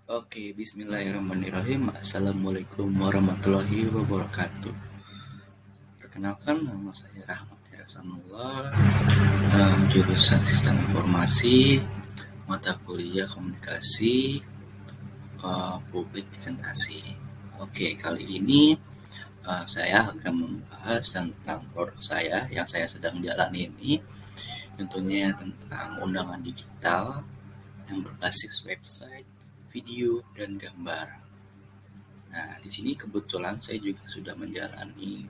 Oke, bismillahirrahmanirrahim. Assalamualaikum warahmatullahi wabarakatuh. Perkenalkan, nama saya Rahmat Hasanullah, jurusan Sistem Informasi, mata kuliah Komunikasi, Publik Presentasi. Oke, kali ini saya akan membahas tentang produk saya yang saya sedang jalani ini, tentunya tentang undangan digital yang berbasis website, video, dan gambar. Nah, di sini kebetulan saya juga sudah menjalani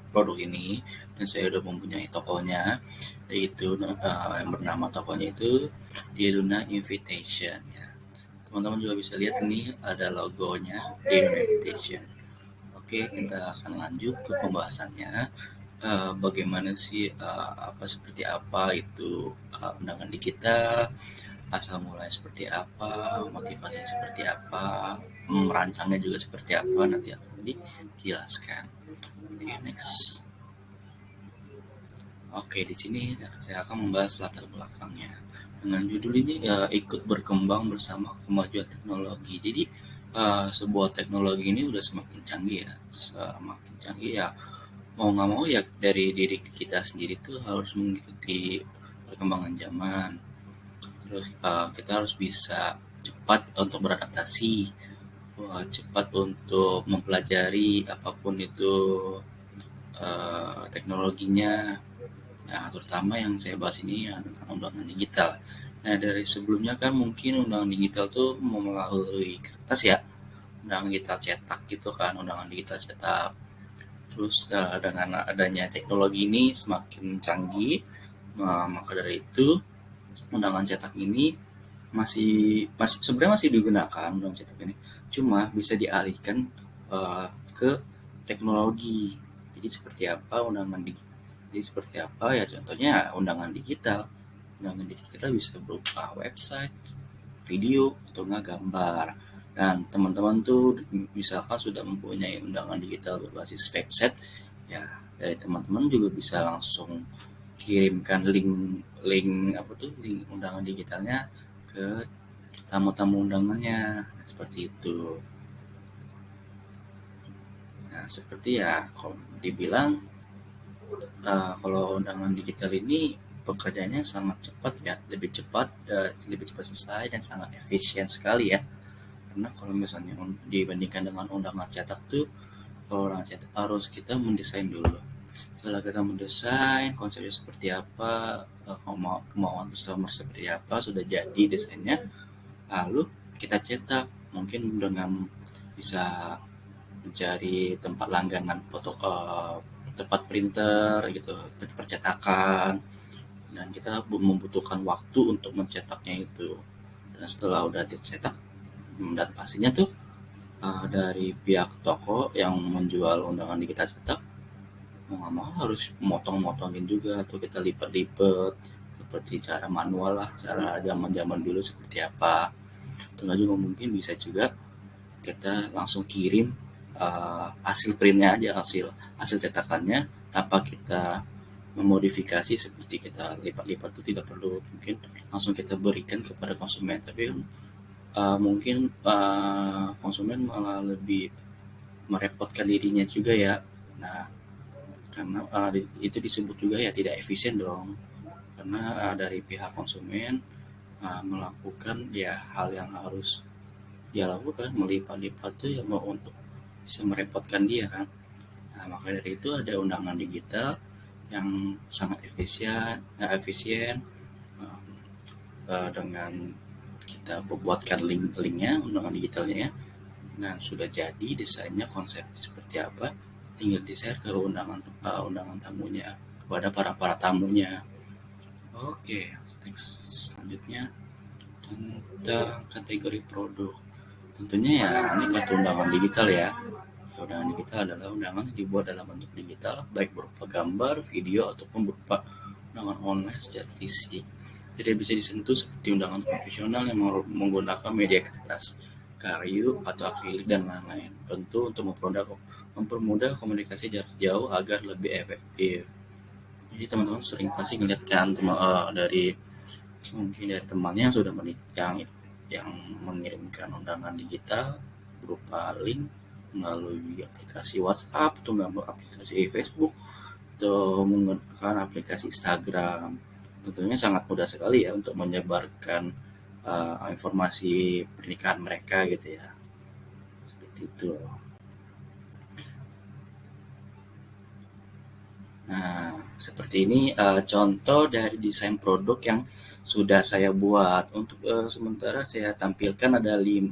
produk ini dan saya sudah mempunyai tokonya, yaitu yang bernama tokonya itu Deluna Invitation ya. Teman-teman juga bisa lihat ini ada logonya Deluna Invitation. Oke, kita akan lanjut ke pembahasannya. Bagaimana sih seperti apa itu undangan digital, asal mulai seperti apa, motivasinya seperti apa, merancangnya juga seperti apa, nanti akan dijelaskan. Oke, next. Oke, di sini saya akan membahas latar belakangnya. Dengan judul ini ikut berkembang bersama kemajuan teknologi. Jadi sebuah teknologi ini udah semakin canggih ya, semakin canggih ya. Mau nggak mau ya dari diri kita sendiri tuh harus mengikuti perkembangan zaman. Terus kita harus bisa cepat untuk beradaptasi, cepat untuk mempelajari apapun itu teknologinya. Nah, terutama yang saya bahas ini ya tentang undangan digital. Nah, dari sebelumnya kan mungkin undangan digital tuh melalui kertas ya, undangan digital cetak gitu kan, undangan digital cetak. Terus dengan adanya teknologi ini semakin canggih, maka dari itu undangan cetak ini masih masih sebenarnya masih digunakan undangan cetak ini, cuma bisa dialihkan ke teknologi. Jadi seperti apa undangan digital? Jadi seperti apa ya, contohnya undangan digital. Undangan digital bisa berupa website, video, atau nggak gambar. Dan teman-teman tuh misalkan sudah mempunyai undangan digital berbasis website, ya dari teman-teman juga bisa langsung kirimkan link link undangan digitalnya ke tamu-tamu undangannya, seperti itu. Nah, seperti ya kalau dibilang kalau undangan digital ini pekerjaannya sangat cepat ya, lebih cepat selesai dan sangat efisien sekali ya. Karena kalau misalnya dibandingkan dengan undangan cetak tuh, kalau undangan cetak harus kita mendesain dulu. Setelah kita mendesain konsepnya seperti apa, kemauan customer seperti apa, sudah jadi desainnya, lalu kita cetak mungkin dengan bisa mencari tempat langganan tempat printer gitu, percetakan, dan kita membutuhkan waktu untuk mencetaknya itu. Dan setelah udah dicetak, dan pastinya tuh dari pihak toko yang menjual undangan di kita cetak mau nggak mau harus motong-motongin juga atau kita lipat-lipat seperti cara manual lah, cara zaman-zaman dulu seperti apa. Atau juga mungkin bisa juga kita langsung kirim hasil printnya aja, hasil cetakannya, tanpa kita memodifikasi seperti kita lipat-lipat itu tidak perlu, mungkin langsung kita berikan kepada konsumen. Tapi mungkin konsumen malah lebih merepotkan dirinya juga ya. Nah, karena itu disebut juga ya tidak efisien dong, karena dari pihak konsumen melakukan ya hal yang harus dia lakukan, melipat-lipat tuh ya mau untuk bisa merepotkan dia kan. Nah, maka dari itu ada undangan digital yang sangat efisien dengan kita buatkan link-linknya, undangan digitalnya ya. Nah, sudah jadi desainnya, konsep seperti apa, tinggal di-share ke undangan tamunya, kepada para tamunya. Oke, next selanjutnya tentang kategori produk. Tentunya ya ini kartu undangan digital ya. Undangan digital adalah undangan yang dibuat dalam bentuk digital, baik berupa gambar, video, ataupun berupa undangan online secara fisik. Tidak bisa disentuh seperti undangan konvensional yang menggunakan media kertas, kayu, atau akrilik, dan lain-lain. Tentu untuk mempermudah komunikasi jarak jauh agar lebih efektif. Jadi teman-teman sering pasti ngeliat kan dari mungkin dari temannya yang sudah menikah, yang mengirimkan undangan digital berupa link melalui aplikasi WhatsApp atau melalui aplikasi Facebook atau menggunakan aplikasi Instagram. Tentunya sangat mudah sekali ya untuk menyebarkan informasi pernikahan mereka gitu ya. Seperti itu. Nah, seperti ini contoh dari desain produk yang sudah saya buat. Untuk sementara saya tampilkan ada 5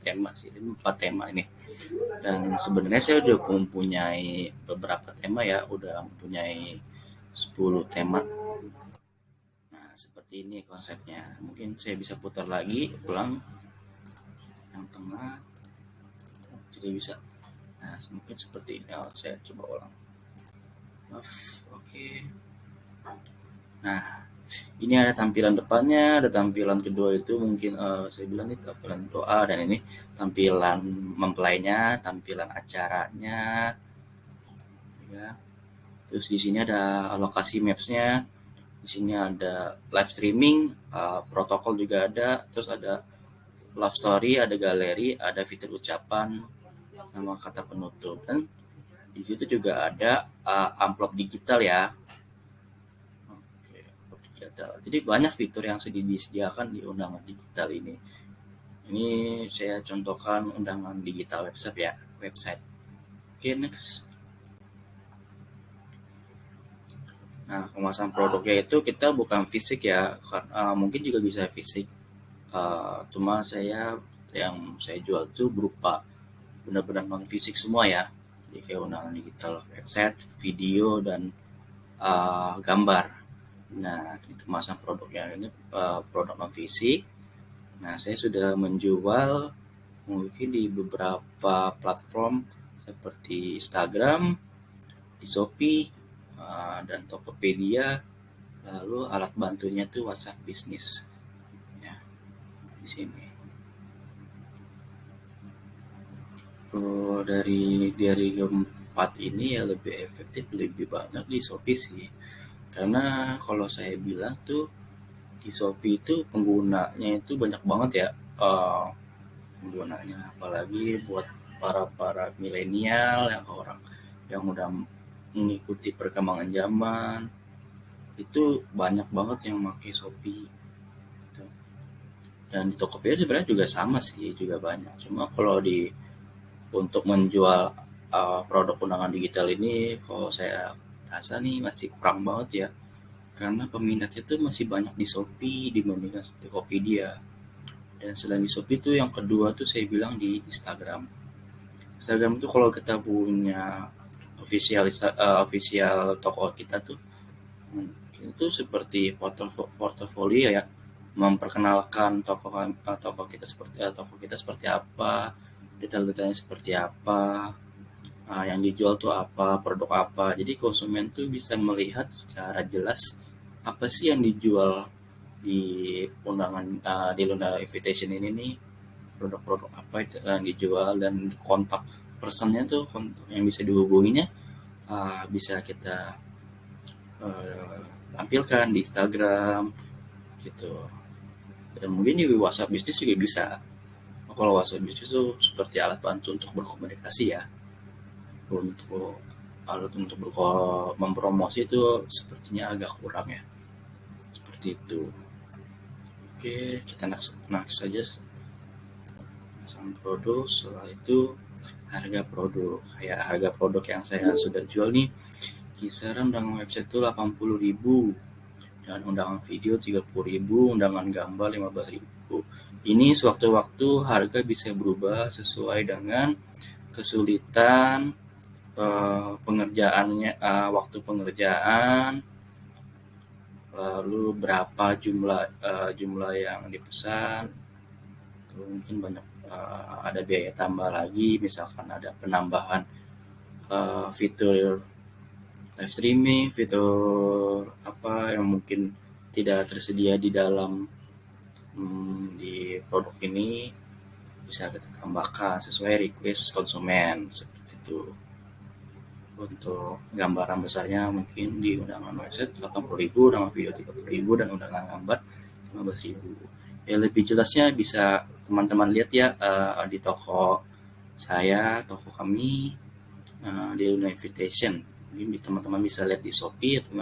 tema sih, 4 tema ini. Dan sebenarnya saya udah mempunyai beberapa tema ya, udah mempunyai 10 tema. Nah, seperti ini konsepnya. Mungkin saya bisa putar lagi, ulang yang tengah. Tidak bisa. Nah, mungkin seperti ini. Saya coba ulang. Maaf, oke. Nah, ini ada tampilan depannya, ada tampilan kedua itu mungkin saya bilang ini tampilan doa, dan ini tampilan mempelainya, tampilan acaranya, ya. Terus di sini ada lokasi maps-nya, di sini ada live streaming, protokol juga ada, terus ada love story, ada galeri, ada fitur ucapan, nama kata penutup, dan di situ juga ada amplop digital ya. Oke, amplop digital. Jadi banyak fitur yang sudah disediakan di undangan digital ini. Ini saya contohkan undangan digital website. Oke, next. Nah, kemasan produknya itu kita bukan fisik ya, karena mungkin juga bisa fisik. Cuma yang saya jual itu berupa benar-benar non fisik semua ya. Jadi kayak undangan digital website, video, dan gambar. Nah, di kemasan produknya ini produk non fisik. Nah, saya sudah menjual mungkin di beberapa platform seperti Instagram, di Shopee, dan Tokopedia. Lalu alat bantunya tuh WhatsApp Business. Ya, di sini. Dari keempat ini ya lebih efektif, lebih banyak di Shopee sih. Karena kalau saya bilang tuh di Shopee itu penggunanya itu banyak banget ya, penggunanya, apalagi buat para milenial, yang orang yang udah mengikuti perkembangan zaman, itu banyak banget yang pakai Shopee. Dan di Tokopedia sebenarnya juga sama sih, juga banyak. Cuma kalau untuk menjual produk undangan digital ini, kalau saya rasa nih masih kurang banget ya, karena peminatnya tuh masih banyak di Shopee dibandingkan di Tokopedia. Dan selain di Shopee itu yang kedua tuh saya bilang di Instagram. Instagram itu kalau kita punya official toko kita tuh, itu seperti portofolio ya, memperkenalkan toko kita seperti apa, detail-detailnya seperti apa, yang dijual tuh apa, produk apa. Jadi konsumen tuh bisa melihat secara jelas apa sih yang dijual di di undangan invitation ini nih, produk-produk apa itu yang dijual, dan kontak personnya tuh, kontak yang bisa dihubunginya bisa kita tampilkan di Instagram gitu. Dan mungkin di WhatsApp bisnis juga bisa. Kalau WhatsApp bisnis itu seperti alat bantu untuk berkomunikasi ya, untuk alat untuk mempromosi itu sepertinya agak kurang ya, seperti itu. Oke, kita next saja sang produk. Setelah itu harga produk. Kayak harga produk yang saya sudah jual nih, kisaran undangan website itu 80.000, dan undangan video 30.000, undangan gambar 15.000. Ini sewaktu-waktu harga bisa berubah sesuai dengan kesulitan pengerjaannya, waktu pengerjaan, lalu berapa jumlah yang dipesan. Mungkin banyak ada biaya tambah lagi, misalkan ada penambahan fitur live streaming, fitur apa yang mungkin tidak tersedia di dalam di produk ini, bisa kita tambahkan sesuai request konsumen, seperti itu. Untuk gambaran besarnya mungkin di undangan website 80.000, undangan video 30.000, dan undangan gambar 15.000. Ya lebih jelasnya bisa teman-teman lihat ya di toko saya, toko kami di Luna Invitation. Mungkin teman-teman bisa lihat di Shopee atau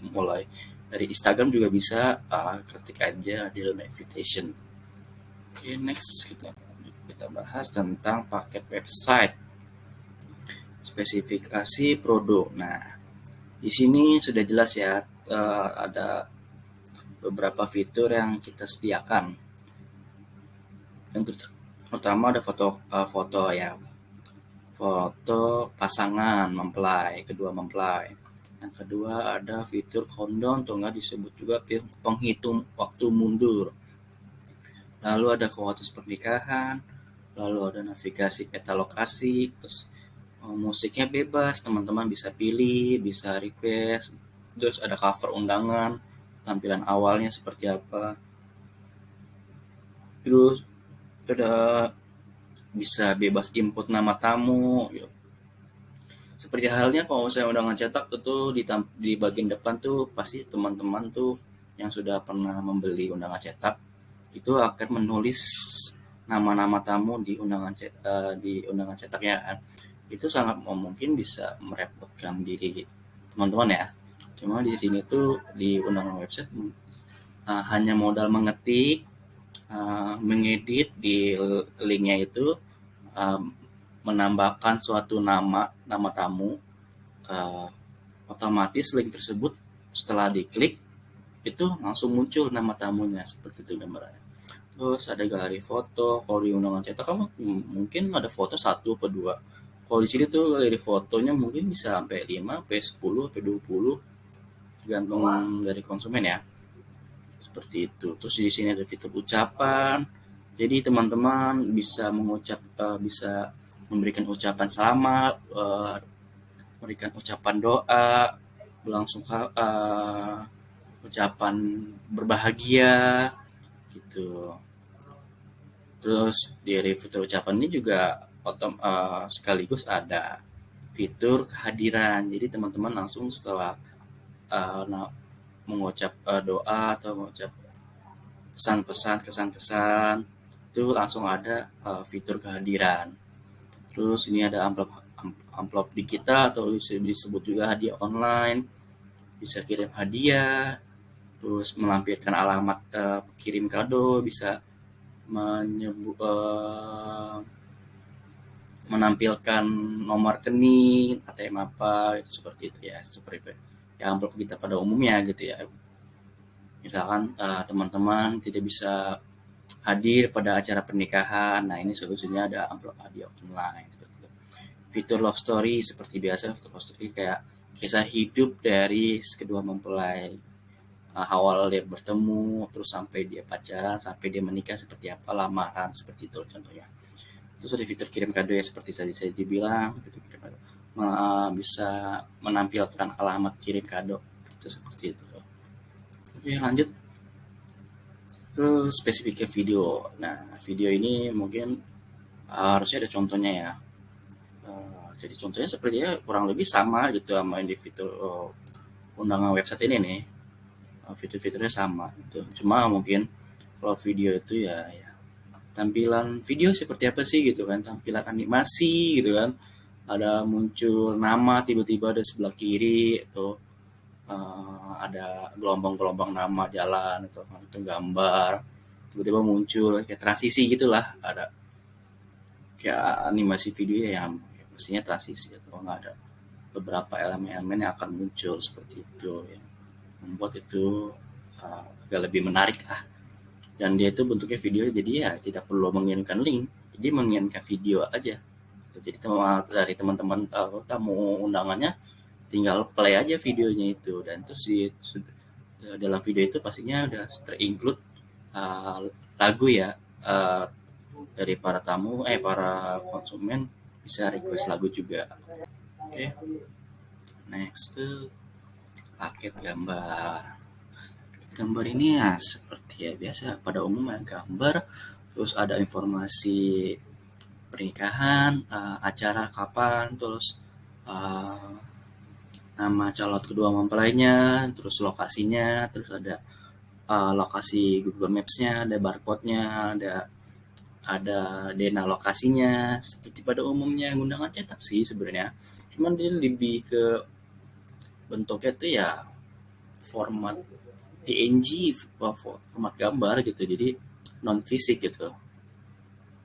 mulai dari Instagram juga bisa, ketik aja di Luna Invitation. Oke, next kita bahas tentang paket website, spesifikasi produk. Nah, di sini sudah jelas ya, ada beberapa fitur yang kita sediakan. Yang pertama ada foto ya, foto pasangan mempelai, kedua mempelai. Yang kedua ada fitur countdown atau enggak disebut juga penghitung waktu mundur. Lalu ada kualitas pernikahan, lalu ada navigasi peta lokasi, terus musiknya bebas, teman-teman bisa pilih, bisa request. Terus ada cover undangan, tampilan awalnya seperti apa. Terus ada bisa bebas input nama tamu. Seperti halnya kalau saya undangan cetak itu di bagian depan tuh pasti teman-teman tuh yang sudah pernah membeli undangan cetak itu akan menulis nama-nama tamu di undangan cetaknya kan. Itu sangat mungkin bisa merepotkan diri teman-teman ya. Cuma di sini tuh di undangan website hanya modal mengetik, mengedit di linknya itu, uh, menambahkan suatu nama tamu, uh, otomatis link tersebut setelah diklik itu langsung muncul nama tamunya seperti itu gambarnya. Terus ada galeri foto, kalau di undangan cetak kamu mungkin ada foto satu atau dua. Kalau di sini tuh galeri fotonya mungkin bisa sampai 5, sampai 10, sampai 20, tergantung dari konsumen ya. Seperti itu. Terus di sini ada fitur ucapan. Jadi teman-teman bisa memberikan ucapan selamat, memberikan ucapan doa, langsung ucapan berbahagia gitu. Terus dari fitur ucapan ini juga sekaligus ada fitur kehadiran. Jadi teman-teman langsung setelah uh, mengucap doa atau mengucap pesan-pesan, kesan-kesan, itu langsung ada fitur kehadiran. Terus ini ada amplop digital atau disebut juga hadiah online, bisa kirim hadiah, terus melampirkan alamat kirim kado, bisa menyebut menampilkan nomor rekening, ATM apa, itu seperti itu ya, seperti itu. Ya amplop kita pada umumnya gitu ya. Misalkan teman-teman tidak bisa hadir pada acara pernikahan, nah ini solusinya ada amplop hadiah online seperti itu. Fitur love story seperti biasa, fitur love story kayak kisah hidup dari kedua mempelai, awal dia bertemu terus sampai dia pacaran sampai dia menikah seperti apa, lamaran seperti itu contohnya. Terus ada fitur kirim kado ya seperti tadi saya dibilang, fitur kirim kado bisa menampilkan alamat kirim kado itu seperti itu. Oke lanjut ke spesifiknya video. Nah video ini mungkin harusnya ada contohnya ya. Jadi contohnya sepertinya kurang lebih sama gitu sama yang di fitur undangan website ini nih. Fitur-fiturnya sama gitu. Cuma mungkin kalau video itu ya tampilan video seperti apa sih gitu kan, tampilan animasi gitu kan, ada muncul nama tiba-tiba ada sebelah kiri atau ada gelombang-gelombang nama jalan itu gambar tiba-tiba muncul kayak transisi gitulah, ada kayak animasi video yang ya, pastinya transisi atau nggak ada beberapa elemen-elemen yang akan muncul seperti itu ya, membuat itu agak lebih menarik lah. Dan dia itu bentuknya video jadi ya tidak perlu mengirimkan link, jadi mengirimkan video aja. Jadi dari teman-teman tamu undangannya tinggal play aja videonya itu, dan terus dalam video itu pastinya udah terinclude lagu ya, dari para konsumen bisa request lagu juga. Oke, next ke paket gambar. Gambar ini ya seperti ya biasa pada umumnya gambar, terus ada informasi pernikahan, acara kapan, terus nama calon kedua mempelainya, terus lokasinya, terus ada lokasi Google Maps-nya, ada barcode-nya, ada dena lokasinya seperti pada umumnya undangan cetak sih sebenarnya. Cuman dia lebih ke bentuknya tuh ya format PNG, format gambar gitu. Jadi non fisik gitu.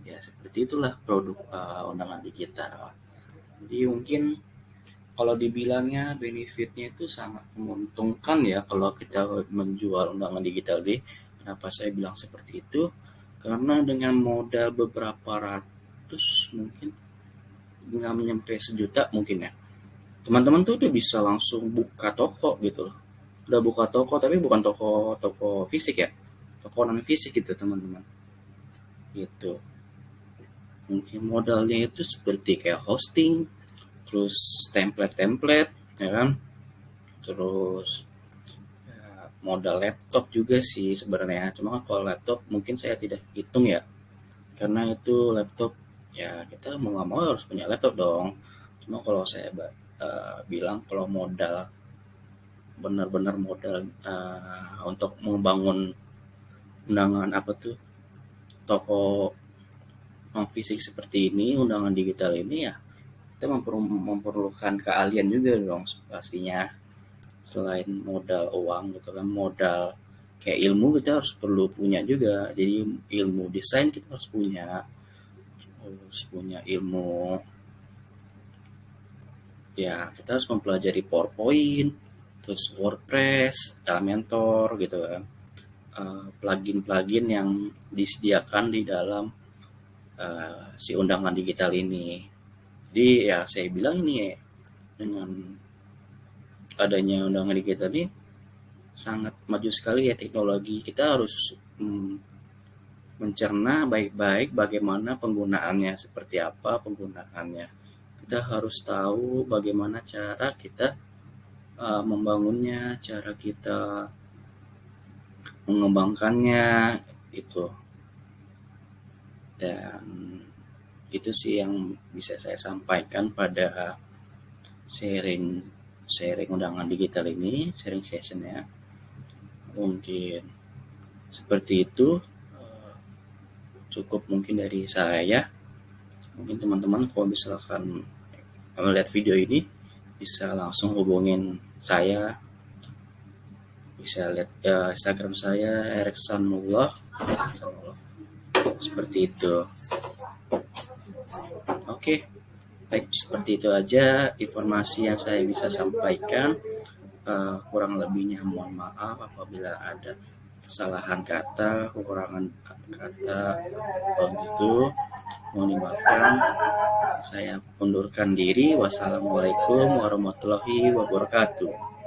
Ya seperti itulah produk undangan digital. Jadi mungkin kalau dibilangnya benefitnya itu sangat menguntungkan ya kalau kita menjual undangan digital deh. Kenapa saya bilang seperti itu? Karena dengan modal beberapa ratus mungkin nggak nyampe sejuta mungkin ya. Teman-teman tuh udah bisa langsung buka toko gitu loh. Udah buka toko tapi bukan toko fisik ya. Toko non fisik gitu teman-teman. Gitu. Mungkin modalnya itu seperti kayak hosting, terus template-template, ya kan? Terus ya, modal laptop juga sih sebenarnya. Cuma kalau laptop mungkin saya tidak hitung ya, karena itu laptop ya kita mau nggak mau harus punya laptop dong. Cuma kalau saya bilang kalau modal benar-benar modal untuk membangun undangan apa tuh toko non fisik seperti ini, undangan digital ini ya kita memerlukan keahlian juga dong pastinya. Selain modal uang gitu kan, modal kayak ilmu kita harus perlu punya juga. Jadi ilmu desain kita harus punya ilmu, ya kita harus mempelajari PowerPoint, terus WordPress, Elementor gitu kan. Plugin-plugin yang disediakan di dalam si undangan digital ini. Jadi ya saya bilang ini ya, dengan adanya undangan digital ini sangat maju sekali ya teknologi. Kita harus mencerna baik-baik bagaimana penggunaannya, seperti apa penggunaannya. Kita harus tahu bagaimana cara kita membangunnya, cara kita mengembangkannya itu. Dan itu sih yang bisa saya sampaikan pada sharing sharing undangan digital ini, sharing sessionnya. Mungkin seperti itu, cukup mungkin dari saya. Mungkin teman-teman kalau misalkan melihat video ini bisa langsung hubungin saya, bisa lihat Instagram saya Eriksanullah seperti itu. Oke, baik, seperti itu aja informasi yang saya bisa sampaikan. Kurang lebihnya mohon maaf apabila ada kesalahan kata, kekurangan kata, begitu mohon dimaafkan. Saya undurkan diri. Wassalamualaikum warahmatullahi wabarakatuh.